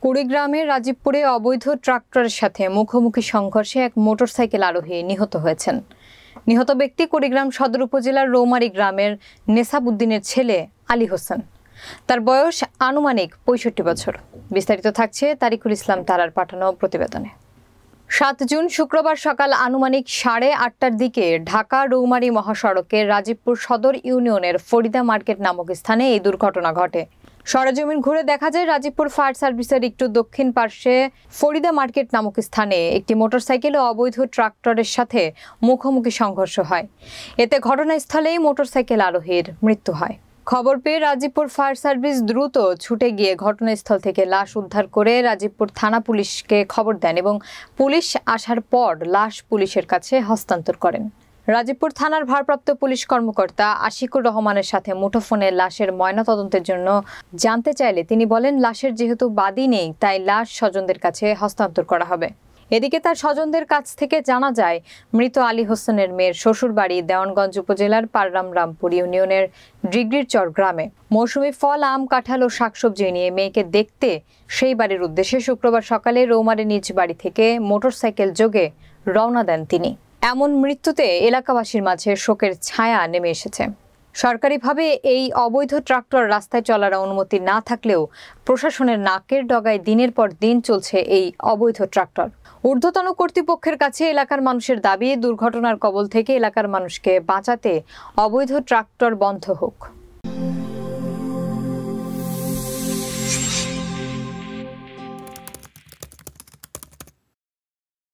কুড়িগ্রামের রাজীবপুরে অবৈধ ট্রাক্টরের সাথে মুখোমুখি সংঘর্ষে এক মোটরসাইকেল আরোহী নিহত হয়েছেন। নিহত ব্যক্তি কুড়িগ্রাম সদর উপজেলার রৌমারী গ্রামের নেসাবউদ্দিনের ছেলে আলী হোসেন। তার বয়স আনুমানিক ৬৫ বছর। বিস্তারিত থাকছে তারিকুল ইসলাম তারার পাঠানো প্রতিবেদনে। ৭ জুন শুক্রবার সকাল আনুমানিক ৮:৩০টার দিকে ঢাকা রৌমারী মহাসড়কের রাজীবপুর সদর ইউনিয়নের ফরিদা মার্কেট নামক স্থানে এই দুর্ঘটনা ঘটে। সরেজমিন ঘুরে দেখা যায় রাজীবপুর ফায়ার সার্ভিসের একটু দক্ষিণ পার্শ্বে ফরিদা মার্কেট নামক স্থানে একটি মোটরসাইকেল ও অবৈধ ট্রাক্টরের সাথে মুখোমুখি সংঘর্ষ হয়। এতে ঘটনাস্থলেই মোটরসাইকেল আরোহীর মৃত্যু হয়। খবর পেয়ে রাজীবপুর ফায়ার সার্ভিস দ্রুত ছুটে গিয়ে ঘটনাস্থল থেকে লাশ উদ্ধার করে রাজীবপুর থানা পুলিশকে খবর দেন এবং পুলিশ আসার পর লাশ পুলিশের কাছে হস্তান্তর করেন। রাজীবপুর থানার ভারপ্রাপ্ত পুলিশ কর্মকর্তা আশিকুর রহমানের সাথে মুঠোফোনে লাশের ময়নাতদন্তের জন্য জানতে চাইলে তিনি বলেন, লাশের যেহেতু বাদী নেই তাই লাশ স্বজনদের কাছে হস্তান্তর করা হবে। এদিকে তার স্বজনদের কাছ থেকে জানা যায়, মৃত আলী হোসেনের মেয়ের শ্বশুর বাড়ি দেওয়ানগঞ্জ উপজেলার পাররামরামপুর ইউনিয়নের ডিগ্রিরচর গ্রামে। মৌসুমি ফল, আম, কাঁঠাল ও শাকসবজি নিয়ে মেয়েকে দেখতে সেই বাড়ির উদ্দেশ্যে শুক্রবার সকালে রৌমারী নিজ বাড়ি থেকে মোটরসাইকেল যোগে রওনা দেন তিনি। এমন মৃত্যুতে এলাকাবাসীর মাঝে শোকের ছায়া নেমে এসেছে। সরকারিভাবে এই অবৈধ ট্রাক্টর রাস্তায় চলার অনুমতি না থাকলেও প্রশাসনের নাকের ডগায় দিনের পর দিন চলছে এই অবৈধ ট্রাক্টর। ঊর্ধ্বতন কর্তৃপক্ষের কাছে এলাকার মানুষের দাবি, দুর্ঘটনার কবল থেকে এলাকার মানুষকে বাঁচাতে অবৈধ ট্রাক্টর বন্ধ হোক।